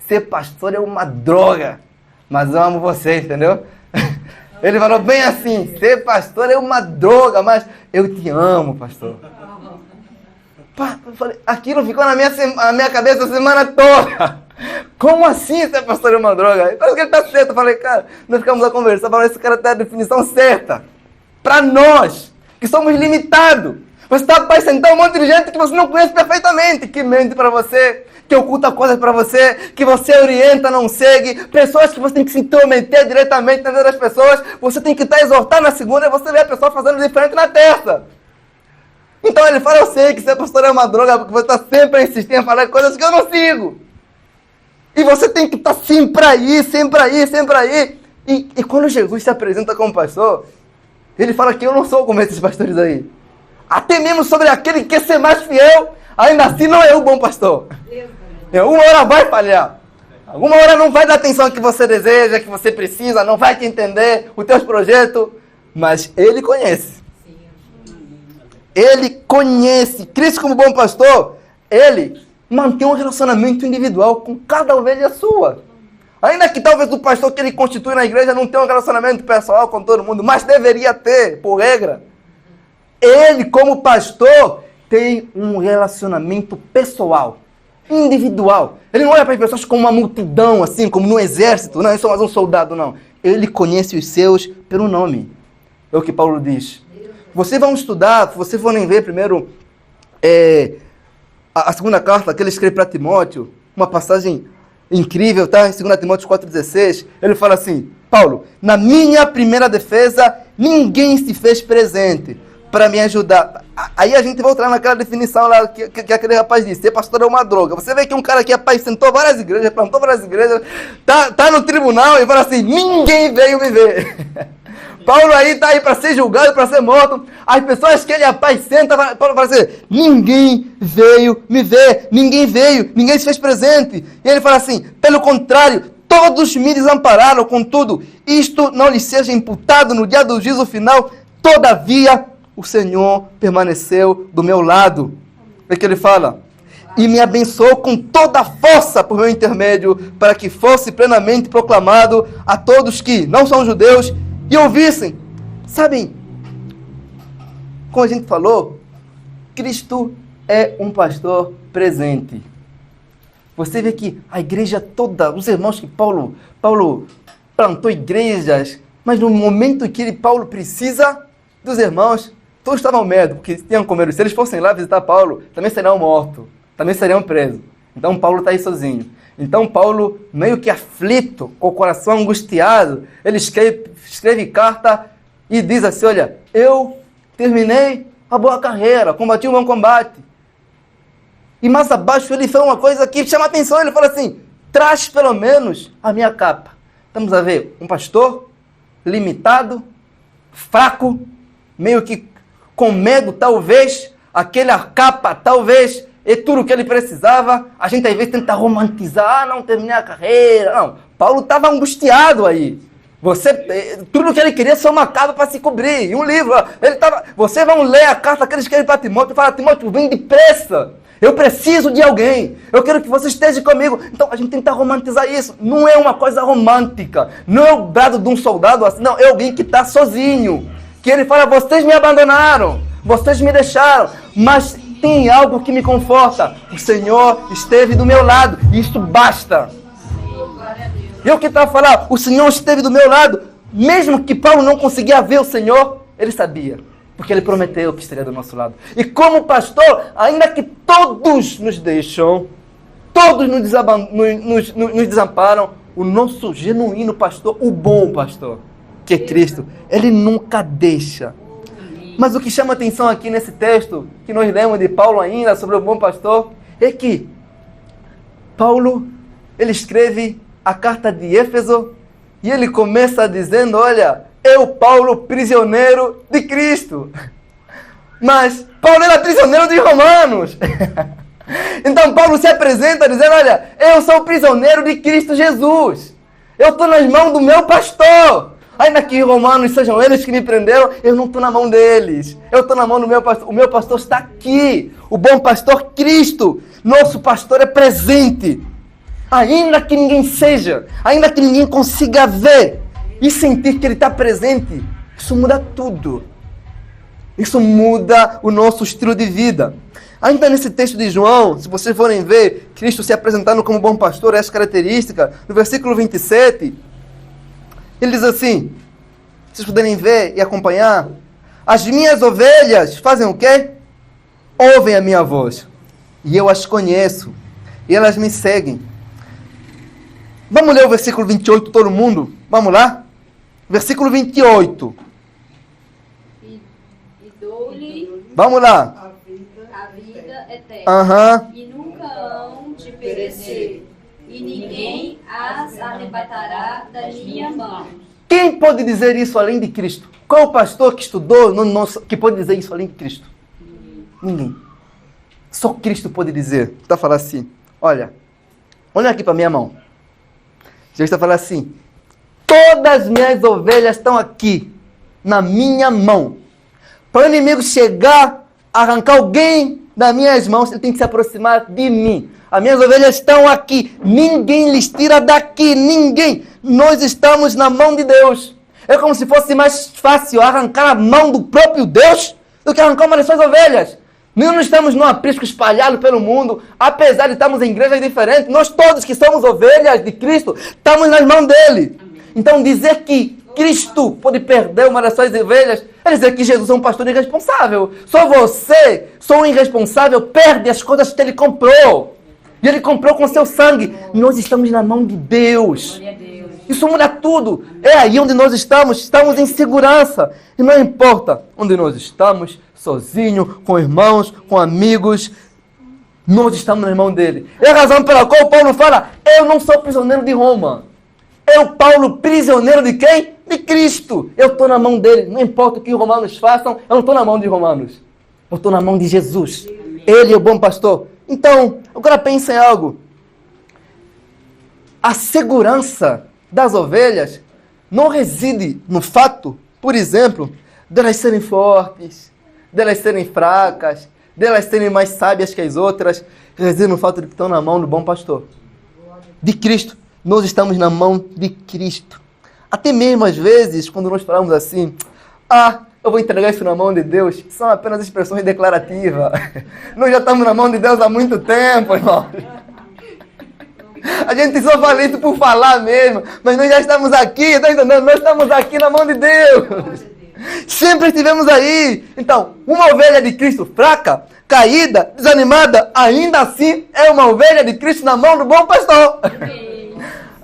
ser pastor é uma droga, mas eu amo você, entendeu? Ele falou bem assim, ser pastor é uma droga, mas eu te amo, pastor. Aquilo ficou na minha cabeça a semana toda. Como assim ser pastor é uma droga? Parece que ele está certo. Eu falei, cara, nós ficamos a conversar, falei, esse cara tem a definição certa. Para nós, que somos limitados. Você está apaixonando um monte de gente que você não conhece perfeitamente, que mente para você, que oculta coisas para você, que você orienta, não segue, pessoas que você tem que se intrometer diretamente na vida das pessoas, você tem que estar exortando na segunda e você vê a pessoa fazendo diferente na terça. Então ele fala, eu sei que ser pastor é uma droga, porque você está sempre insistindo em falar coisas que eu não sigo. E você tem que estar sempre aí, sempre aí, sempre aí. E quando Jesus se apresenta como pastor, ele fala que eu não sou como esses pastores aí. Até mesmo sobre aquele que quer ser mais fiel, ainda assim não é o bom pastor. Alguma hora vai falhar. Alguma hora não vai dar a atenção que você deseja, que você precisa, não vai te entender os teus projetos. Mas ele conhece. Ele conhece. Cristo como bom pastor, ele mantém um relacionamento individual com cada ovelha sua. Ainda que talvez o pastor que ele constitui na igreja não tenha um relacionamento pessoal com todo mundo, mas deveria ter, por regra. Ele, como pastor, tem um relacionamento pessoal, individual. Ele não olha para as pessoas como uma multidão, assim, como no exército. Não, eu sou mais um soldado, não. Ele conhece os seus pelo nome. É o que Paulo diz. Vocês vão estudar, vocês vão ver primeiro a segunda carta que ele escreve para Timóteo, uma passagem incrível, tá? Em 2 Timóteo 4,16, ele fala assim, Paulo, na minha primeira defesa, ninguém se fez presente para me ajudar. Aí a gente volta lá naquela definição lá que aquele rapaz disse, ser pastor é uma droga. Você vê que um cara que apacentou várias igrejas, plantou várias igrejas, tá no tribunal e fala assim, ninguém veio me ver. Paulo aí está aí para ser julgado, para ser morto. As pessoas que ele apacenta, Paulo fala assim, ninguém veio me ver, ninguém veio, ninguém se fez presente. E ele fala assim, pelo contrário, todos me desampararam, contudo, isto não lhes seja imputado no dia do juízo final, todavia o Senhor permaneceu do meu lado. É que ele fala, e me abençoou com toda a força por meu intermédio, para que fosse plenamente proclamado a todos que não são judeus e ouvissem. Sabem, como a gente falou, Cristo é um pastor presente. Você vê que a igreja toda, os irmãos que Paulo plantou igrejas, mas no momento em que Paulo precisa dos irmãos, todos estavam medo, porque tinham com medo. Se eles fossem lá visitar Paulo, também seriam mortos, também seriam presos. Então Paulo está aí sozinho. Então Paulo, meio que aflito, com o coração angustiado, ele escreve carta e diz assim, olha, eu terminei a boa carreira, combati o bom combate. E mais abaixo ele fala uma coisa que chama a atenção, ele fala assim, traz pelo menos a minha capa. Estamos a ver um pastor limitado, fraco, meio que com medo, talvez, aquela capa, talvez, é tudo o que ele precisava. A gente às vezes tenta romantizar, não terminei a carreira. Não, Paulo estava angustiado aí. Tudo que ele queria só uma capa para se cobrir. E um livro. Vocês vão ler a carta que ele escreve para Timóteo e fala, Timóteo, vem depressa. Eu preciso de alguém. Eu quero que você esteja comigo. Então a gente tenta romantizar isso. Não é uma coisa romântica. Não é o brado de um soldado assim. Não, é alguém que está sozinho. Que ele fala, vocês me abandonaram. Vocês me deixaram. Mas tem algo que me conforta. O Senhor esteve do meu lado. E isso basta. E o que está a falar? O Senhor esteve do meu lado. Mesmo que Paulo não conseguia ver o Senhor, ele sabia. Porque ele prometeu que estaria do nosso lado. E como pastor, ainda que todos nos deixam, todos nos desamparam, o nosso genuíno pastor, o bom pastor, que é Cristo, ele nunca deixa. Mas o que chama atenção aqui nesse texto, que nós lemos de Paulo ainda, sobre o bom pastor, é que Paulo, ele escreve a carta de Éfeso, e ele começa dizendo, olha, eu, Paulo, prisioneiro de Cristo. Mas Paulo era prisioneiro de Romanos. Então Paulo se apresenta dizendo, olha, eu sou prisioneiro de Cristo Jesus. Eu estou nas mãos do meu pastor. Ainda que romanos sejam eles que me prenderam, eu não estou na mão deles. Eu estou na mão do meu pastor. O meu pastor está aqui. O bom pastor Cristo. Nosso pastor é presente. Ainda que ninguém seja, ainda que ninguém consiga ver e sentir que ele está presente, isso muda tudo. Isso muda o nosso estilo de vida. Ainda nesse texto de João, se vocês forem ver Cristo se apresentando como bom pastor, essa característica, no versículo 27, ele diz assim, se vocês puderem ver e acompanhar, as minhas ovelhas fazem o quê? Ouvem a minha voz, e eu as conheço, e elas me seguem. Vamos ler o versículo 28, todo mundo? Vamos lá? Versículo 28. E dou-lhe Vamos lá. a vida eterna. Aham. E nunca hão de perecer. E ninguém as arrebatará das minhas mãos. Quem pode dizer isso além de Cristo? Qual o pastor que estudou que pode dizer isso além de Cristo? Ninguém. Só Cristo pode dizer. Está falando assim, olha aqui para minha mão. Jesus está falando assim, todas as minhas ovelhas estão aqui, na minha mão. Para o inimigo chegar, arrancar alguém das minhas mãos, ele tem que se aproximar de mim. As minhas ovelhas estão aqui, ninguém lhes tira daqui, ninguém. Nós estamos na mão de Deus. É como se fosse mais fácil arrancar a mão do próprio Deus do que arrancar uma das suas ovelhas. Nós não estamos num aprisco espalhado pelo mundo, apesar de estarmos em igrejas diferentes, nós todos que somos ovelhas de Cristo, estamos nas mãos dele. Então dizer que Cristo pode perder uma das suas ovelhas, é dizer que Jesus é um pastor irresponsável. Só você, só um irresponsável, perde as coisas que ele comprou. E ele comprou com seu sangue. Nós estamos na mão de Deus. Isso muda tudo. É aí onde nós estamos em segurança. E não importa onde nós estamos, sozinho, com irmãos, com amigos, nós estamos na mão dele. É a razão pela qual Paulo fala, eu não sou prisioneiro de Roma. Eu, Paulo, prisioneiro de quem? De Cristo. Eu estou na mão dele. Não importa o que os romanos façam, eu não estou na mão de romanos. Eu estou na mão de Jesus. Ele é o bom pastor. Então, agora pensa em algo. A segurança das ovelhas não reside no fato, por exemplo, delas serem fortes, delas serem fracas, delas serem mais sábias que as outras. Reside no fato de que estão na mão do bom pastor. De Cristo. Nós estamos na mão de Cristo. Até mesmo às vezes, quando nós falamos assim, eu vou entregar isso na mão de Deus, são apenas expressões declarativas. Nós já estamos na mão de Deus há muito tempo, irmão. A gente só fala isso por falar mesmo, mas nós já estamos aqui, tá entendendo? Nós estamos aqui na mão de Deus. Sempre estivemos aí. Então, uma ovelha de Cristo fraca, caída, desanimada, ainda assim é uma ovelha de Cristo na mão do bom pastor.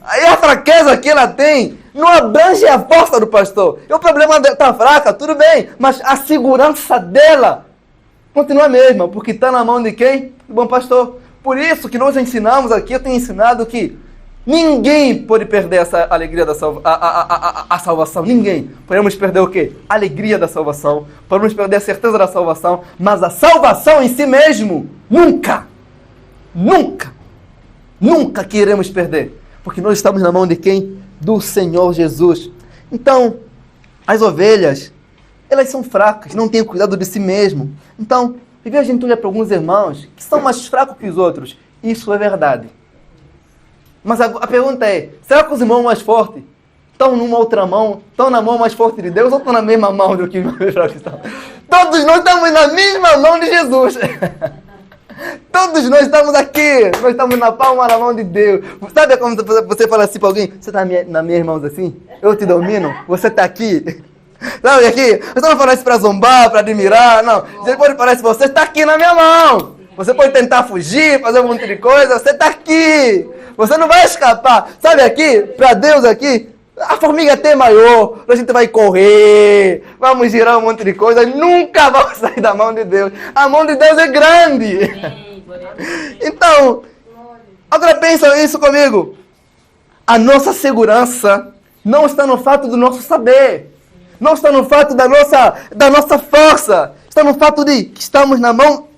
Aí a fraqueza que ela tem não abrange a força do pastor. E o problema dela está fraca, tudo bem, mas a segurança dela continua a mesma, porque está na mão de quem? Do bom pastor. Por isso que nós ensinamos aqui, eu tenho ensinado que ninguém pode perder essa alegria da a salvação. Ninguém. Podemos perder o quê? A alegria da salvação. Podemos perder a certeza da salvação. Mas a salvação em si mesmo, nunca queremos perder. Porque nós estamos na mão de quem? Do Senhor Jesus. Então, as ovelhas, elas são fracas, não têm cuidado de si mesmo. Então, às vezes a gente olha para alguns irmãos que são mais fracos que os outros. Isso é verdade. Mas a pergunta é, será que os irmãos mais fortes estão numa outra mão, estão na mão mais forte de Deus ou estão na mesma mão do que os mais fracos estão? todos nós estamos na mesma mão de Jesus. Todos nós estamos aqui, nós estamos na palma da mão de Deus. Sabe como você fala assim para alguém? Você está nas minhas mãos assim? Eu te domino? Você está aqui? Sabe aqui? Você não fala isso para zombar, para admirar, não. Você pode falar isso, você está aqui na minha mão. Você pode tentar fugir, fazer um monte de coisa, você está aqui. Você não vai escapar. Sabe aqui, para Deus aqui, a formiga é até maior, a gente vai correr, vamos girar um monte de coisa, nunca vamos sair da mão de Deus. A mão de Deus é grande. Então, agora pensa isso comigo. A nossa segurança não está no fato do nosso saber, não está no fato da nossa força, está no fato de que estamos na mão,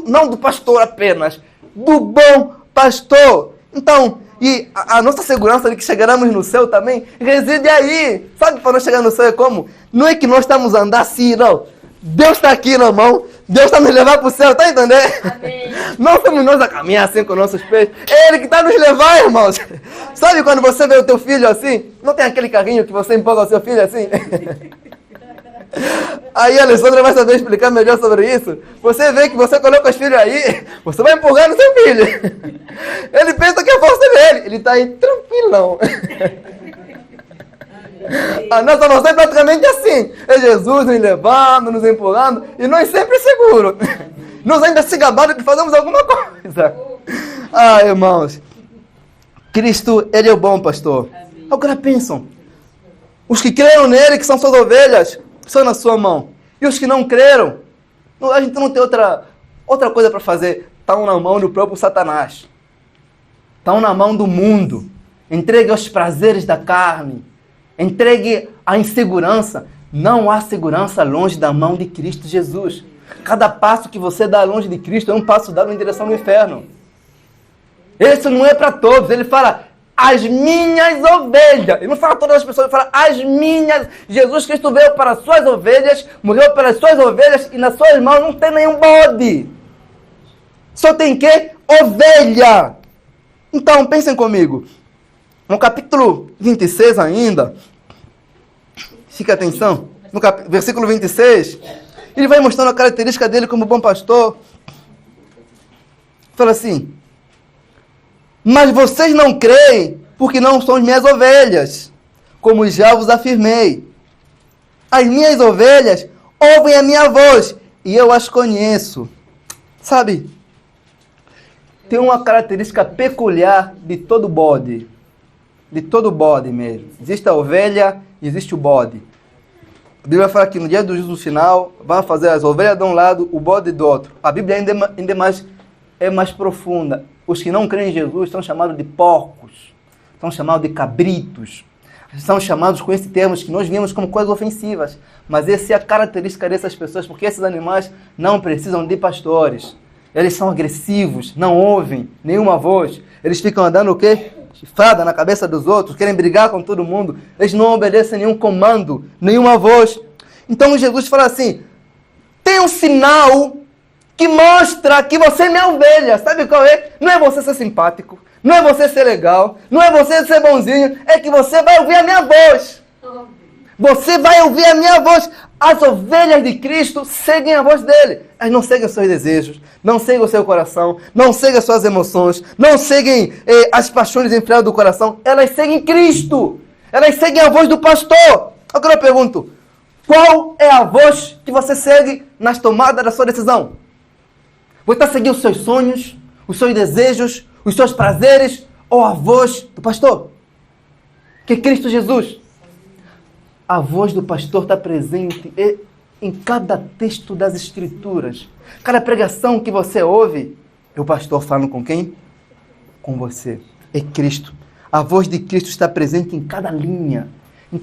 não do pastor apenas, do bom pastor. Então, e a nossa segurança de que chegaremos no céu também reside aí. Sabe, para nós chegar no céu é como? Não é que nós estamos a andar assim, não. Deus está aqui na mão. Deus está nos levando para o céu, tá entendendo? Amém. Não somos nós a caminhar assim com nossos pés. É Ele que está nos levando, irmãos. Sabe quando você vê o teu filho assim? Não tem aquele carrinho que você empolga o seu filho assim? Aí a Alessandra vai saber explicar melhor sobre isso. Você vê que você coloca os filhos aí, você vai empurrar no seu filho. Ele pensa que a força é dele. Ele está aí tranquilão. A nossa força é praticamente assim. É Jesus nos levando, nos empurrando, e nós sempre seguros. Nós ainda se gabando que fazemos alguma coisa. Ah, irmãos, Cristo, Ele é o bom pastor. Agora pensam, os que creram nele, que são suas ovelhas, estão na sua mão. E os que não creram, a gente não tem outra coisa para fazer. Estão na mão do próprio Satanás. Estão na mão do mundo. Entregue aos prazeres da carne. Entregue à insegurança. Não há segurança longe da mão de Cristo Jesus. Cada passo que você dá longe de Cristo é um passo dado em direção ao inferno. Esse não é para todos. Ele fala, as minhas ovelhas. Ele não fala todas as pessoas, ele fala as minhas. Jesus Cristo veio para as suas ovelhas, morreu pelas suas ovelhas, e nas suas mãos não tem nenhum bode. Só tem que? Ovelha. Então, pensem comigo. No capítulo 26 ainda, fique atenção, no versículo 26, ele vai mostrando a característica dele como bom pastor. Fala assim, mas vocês não creem, porque não são as minhas ovelhas, como já vos afirmei. As minhas ovelhas ouvem a minha voz, e eu as conheço. Sabe, tem uma característica peculiar de todo bode. De todo bode mesmo. Existe a ovelha e existe o bode. Deus vai falar que no dia do juízo final, vai fazer as ovelhas de um lado, o bode do outro. A Bíblia ainda é mais profunda. Os que não creem em Jesus são chamados de porcos, são chamados de cabritos, são chamados com esses termos que nós vimos como coisas ofensivas. Mas essa é a característica dessas pessoas, porque esses animais não precisam de pastores. Eles são agressivos, não ouvem nenhuma voz. Eles ficam andando o quê? Chifrada na cabeça dos outros, querem brigar com todo mundo. Eles não obedecem nenhum comando, nenhuma voz. Então Jesus fala assim, tem um sinal que mostra que você é minha ovelha. Sabe qual é? Não é você ser simpático, não é você ser legal, não é você ser bonzinho, é que você vai ouvir a minha voz. Você vai ouvir a minha voz. As ovelhas de Cristo seguem a voz dele. Elas não seguem os seus desejos, não seguem o seu coração, não seguem as suas emoções, não seguem as paixões enfriadas do coração. Elas seguem Cristo. Elas seguem a voz do pastor. Agora eu pergunto, qual é a voz que você segue nas tomadas da sua decisão? Você está seguindo os seus sonhos, os seus desejos, os seus prazeres, ou a voz do pastor? Que é Cristo Jesus. A voz do pastor está presente em cada texto das Escrituras. Cada pregação que você ouve, é o pastor falando com quem? Com você. É Cristo. A voz de Cristo está presente em cada linha, em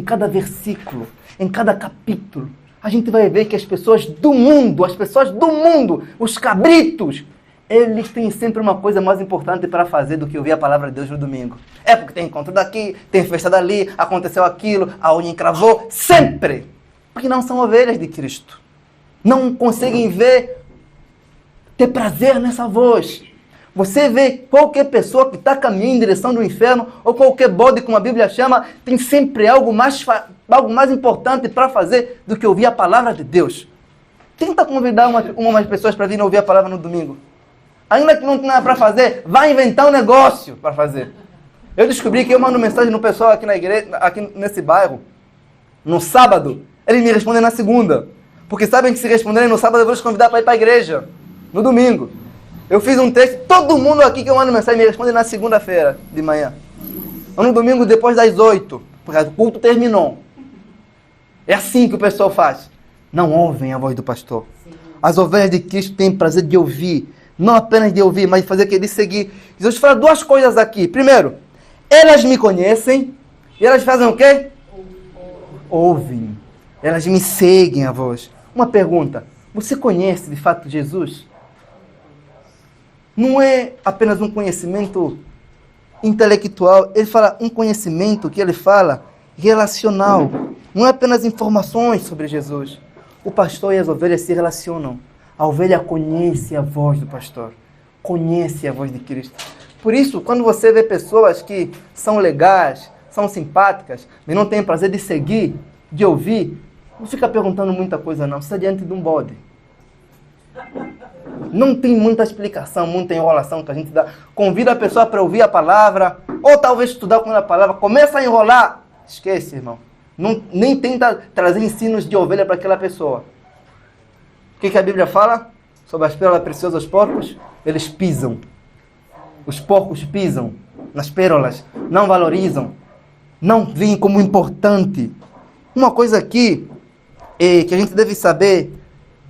cada versículo, em cada capítulo. A gente vai ver que as pessoas do mundo, os cabritos, eles têm sempre uma coisa mais importante para fazer do que ouvir a palavra de Deus no domingo. É porque tem encontro daqui, tem festa dali, aconteceu aquilo, a unha encravou, sempre. Porque não são ovelhas de Cristo. Não conseguem ter prazer nessa voz. Você vê qualquer pessoa que está caminhando em direção do inferno, ou qualquer bode, como a Bíblia chama, tem sempre algo mais importante para fazer do que ouvir a palavra de Deus. Tenta convidar umas pessoas para vir ouvir a palavra no domingo. Ainda que não tenha nada para fazer, vai inventar um negócio para fazer. Eu descobri que eu mando mensagem no pessoal aqui na igreja, aqui nesse bairro, no sábado, eles me respondem na segunda. Porque sabem que se responderem no sábado, eu vou os convidar para ir para a igreja, no domingo. Eu fiz um texto, todo mundo aqui que eu mando mensagem me responde na segunda-feira de manhã. Ou no domingo depois das 8, porque o culto terminou. É assim que o pessoal faz. Não ouvem a voz do pastor. As ovelhas de Cristo têm prazer de ouvir. Não apenas de ouvir, mas de fazer aquele seguir. Jesus fala duas coisas aqui. Primeiro, elas me conhecem e elas fazem o quê? Ouvem. Elas me seguem a voz. Uma pergunta. Você conhece de fato Jesus? Não é apenas um conhecimento intelectual. Ele fala um conhecimento que ele fala relacional. Não é apenas informações sobre Jesus. O pastor e as ovelhas se relacionam. A ovelha conhece a voz do pastor. Conhece a voz de Cristo. Por isso, quando você vê pessoas que são legais, são simpáticas, mas não têm prazer de seguir, de ouvir, não fica perguntando muita coisa não. Você está diante de um bode. Não tem muita explicação, muita enrolação que a gente dá. Convida a pessoa para ouvir a palavra, ou talvez estudar com a palavra, começa a enrolar. Esquece, irmão. Não, nem tenta trazer ensinos de ovelha para aquela pessoa. O que a Bíblia fala? Sobre as pérolas preciosas dos porcos? Eles pisam. Os porcos pisam nas pérolas, não valorizam, não veem como importante. Uma coisa aqui que a gente deve saber,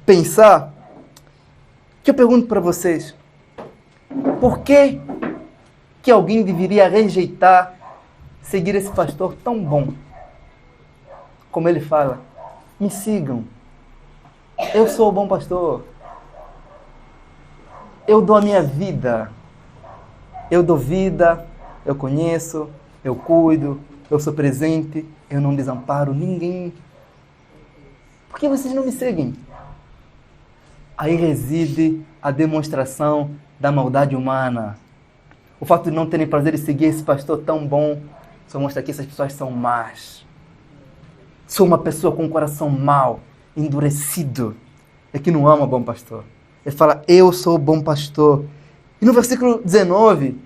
pensar, que eu pergunto para vocês, por que alguém deveria rejeitar seguir esse pastor tão bom? Como ele fala, me sigam, eu sou o bom pastor, eu dou a minha vida, eu dou vida, eu conheço, eu cuido, eu sou presente, eu não desamparo ninguém. Por que vocês não me seguem? Aí reside a demonstração da maldade humana. O fato de não terem prazer em seguir esse pastor tão bom só mostra que essas pessoas são más. Sou uma pessoa com um coração mau, endurecido, é que não ama o bom pastor. Ele fala, eu sou o bom pastor. E no versículo 19,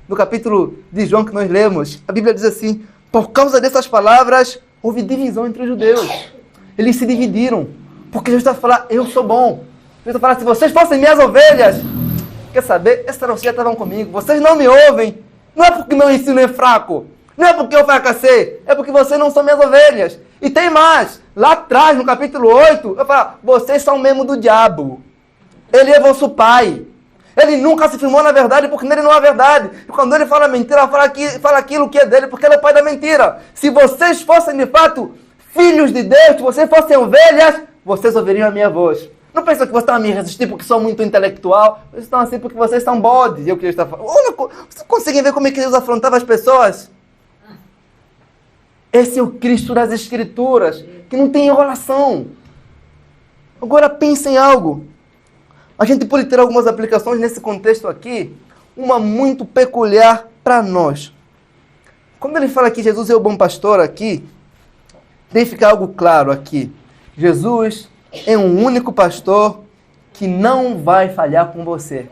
no capítulo de João que nós lemos, a Bíblia diz assim, por causa dessas palavras, houve divisão entre os judeus. Eles se dividiram, porque Jesus está falando, eu sou bom. Jesus está falando, se vocês fossem minhas ovelhas, quer saber? Essas ovelhas estavam comigo, vocês não me ouvem. Não é porque meu ensino é fraco, não é porque eu fracassei, é porque vocês não são minhas ovelhas. E tem mais, lá atrás, no capítulo 8, eu falo, vocês são mesmo do diabo. Ele é vosso pai. Ele nunca se firmou na verdade, porque nele não há verdade. E quando ele fala mentira, fala aquilo que é dele, porque ele é o pai da mentira. Se vocês fossem, de fato, filhos de Deus, se vocês fossem ovelhas, vocês ouviriam a minha voz. Não pensam que vocês estão a me resistir porque sou muito intelectual. Vocês estão assim porque vocês são bodes. E eu queria estar falando. Olha, vocês conseguem ver como é que Jesus afrontava as pessoas? Esse é o Cristo das Escrituras, que não tem enrolação. Agora pensem em algo. A gente pode ter algumas aplicações nesse contexto aqui, uma muito peculiar para nós. Quando ele fala que Jesus é o bom pastor aqui, tem que ficar algo claro aqui. Jesus é um único pastor que não vai falhar com você.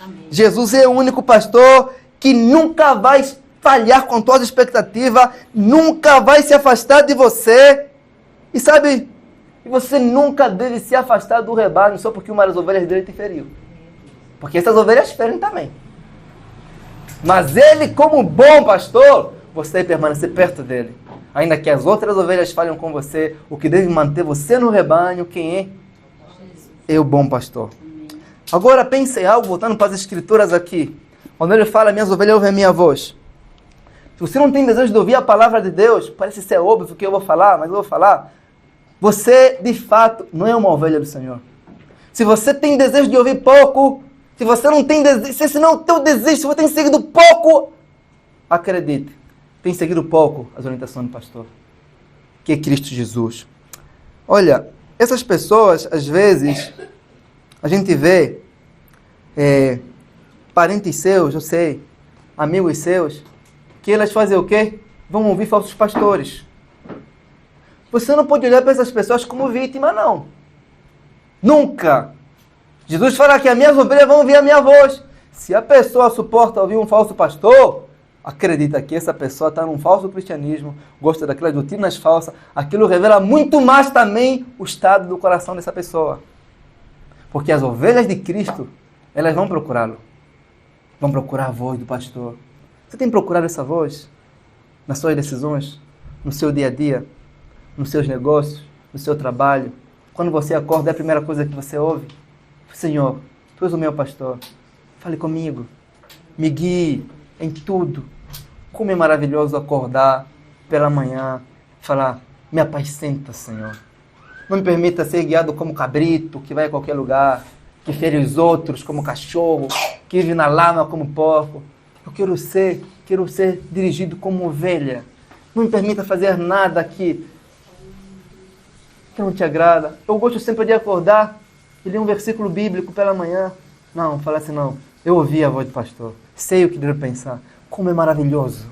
Amém. Jesus é o único pastor que nunca vai falhar com toda expectativa, nunca vai se afastar de você. E sabe, você nunca deve se afastar do rebanho só porque uma das ovelhas dele te feriu. Porque essas ovelhas ferem também. Mas ele, como bom pastor, você deve permanecer perto dele. Ainda que as outras ovelhas falhem com você, o que deve manter você no rebanho, quem é? É o bom pastor. Agora pense em algo, voltando para as escrituras aqui. Quando ele fala, minhas ovelhas ouvem a minha voz. Se você não tem desejo de ouvir a palavra de Deus, parece ser óbvio que eu vou falar, mas eu vou falar. Você, de fato, não é uma ovelha do Senhor. Se você tem desejo de ouvir pouco, se você não tem desejo, se não é o teu desejo, se você tem seguido pouco, acredite, tem seguido pouco as orientações do pastor, que é Cristo Jesus. Olha, essas pessoas, às vezes, a gente vê parentes seus, eu sei, amigos seus, que elas fazem o quê? Vão ouvir falsos pastores. Você não pode olhar para essas pessoas como vítima, não. Nunca. Jesus fala que as minhas ovelhas vão ouvir a minha voz. Se a pessoa suporta ouvir um falso pastor, acredita que essa pessoa está num falso cristianismo, gosta daquelas doutrinas falsas, aquilo revela muito mais também o estado do coração dessa pessoa. Porque as ovelhas de Cristo, elas vão procurá-lo. Vão procurar a voz do pastor. Você tem procurado essa voz nas suas decisões, no seu dia a dia, nos seus negócios, no seu trabalho? Quando você acorda, é a primeira coisa que você ouve? Senhor, Tu és o meu pastor. Fale comigo. Me guie em tudo. Como é maravilhoso acordar pela manhã, falar, me apacenta, Senhor. Não me permita ser guiado como cabrito, que vai a qualquer lugar, que fere os outros como cachorro, que vive na lama como porco. Eu quero ser dirigido como ovelha. Não me permita fazer nada que não te agrada. Eu gosto sempre de acordar e ler um versículo bíblico pela manhã. Não, falar assim, não. Eu ouvi a voz do pastor. Sei o que devo pensar. Como é maravilhoso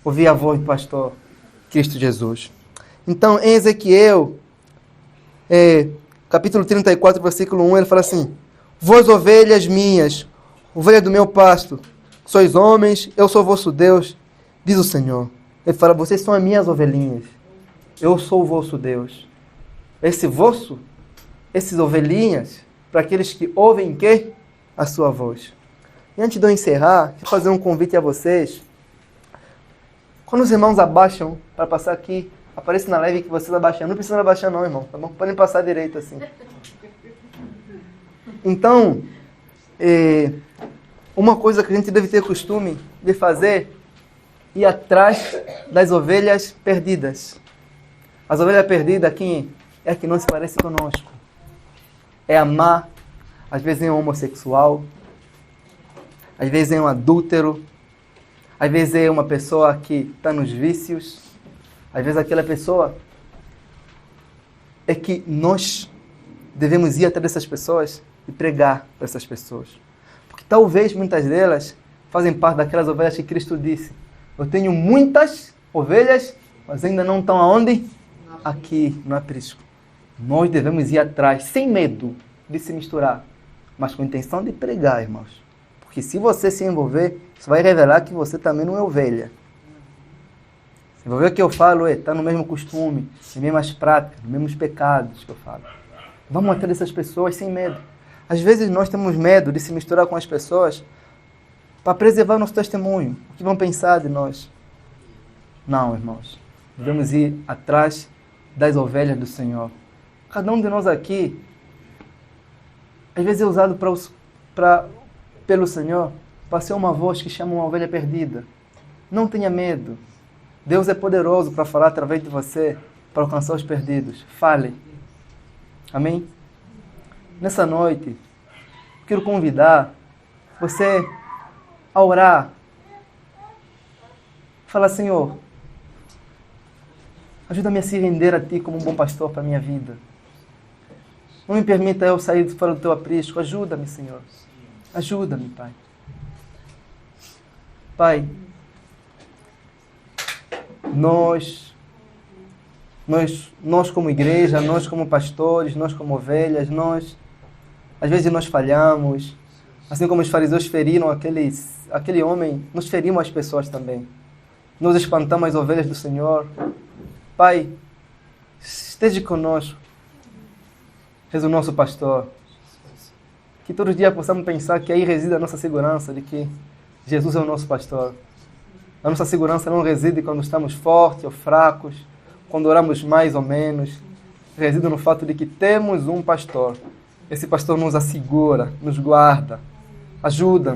ouvir a voz do pastor Cristo Jesus. Então, em Ezequiel, capítulo 34, versículo 1, ele fala assim: vós, ovelhas minhas, ovelhas do meu pasto, sois homens, eu sou vosso Deus, diz o Senhor. Ele fala, vocês são as minhas ovelhinhas, eu sou o vosso Deus. Esses ovelhinhas, para aqueles que ouvem que? A sua voz. E antes de eu encerrar, quero fazer um convite a vocês. Quando os irmãos abaixam para passar aqui, aparece na live que vocês abaixam. Não precisa abaixar não, irmão, tá bom? Podem passar direito assim. Então, uma coisa que a gente deve ter costume de fazer é ir atrás das ovelhas perdidas. As ovelhas perdidas, quem é que não se parece conosco? É amar, às vezes é um homossexual, às vezes é um adúltero, às vezes é uma pessoa que está nos vícios, às vezes aquela pessoa é que nós devemos ir atrás dessas pessoas e pregar para essas pessoas. Porque talvez muitas delas fazem parte daquelas ovelhas que Cristo disse: eu tenho muitas ovelhas, mas ainda não estão aonde? Aqui, no aprisco. Nós devemos ir atrás, sem medo de se misturar, mas com a intenção de pregar, irmãos. Porque se você se envolver, isso vai revelar que você também não é ovelha. Se envolver o que eu falo, está no mesmo costume, nas mesmas práticas, nos mesmos pecados que eu falo. Vamos atrás dessas pessoas sem medo. Às vezes nós temos medo de se misturar com as pessoas para preservar nosso testemunho. O que vão pensar de nós? Não, irmãos. Devemos ir atrás das ovelhas do Senhor. Cada um de nós aqui, às vezes é usado pelo Senhor para ser uma voz que chama uma ovelha perdida. Não tenha medo. Deus é poderoso para falar através de você, para alcançar os perdidos. Fale. Amém? Nessa noite, quero convidar você a orar. Falar, Senhor, ajuda-me a se render a Ti como um bom pastor para a minha vida. Não me permita eu sair fora do Teu aprisco. Ajuda-me, Senhor. Ajuda-me, Pai. Pai, nós como igreja, nós como pastores, nós como ovelhas, às vezes nós falhamos. Assim como os fariseus feriram aquele homem, nós ferimos as pessoas também. Nós espantamos as ovelhas do Senhor. Pai, esteja conosco. És o nosso pastor. Que todos os dias possamos pensar que aí reside a nossa segurança, de que Jesus é o nosso pastor. A nossa segurança não reside quando estamos fortes ou fracos, quando oramos mais ou menos. Reside no fato de que temos um pastor. Esse pastor nos assegura, nos guarda, ajuda.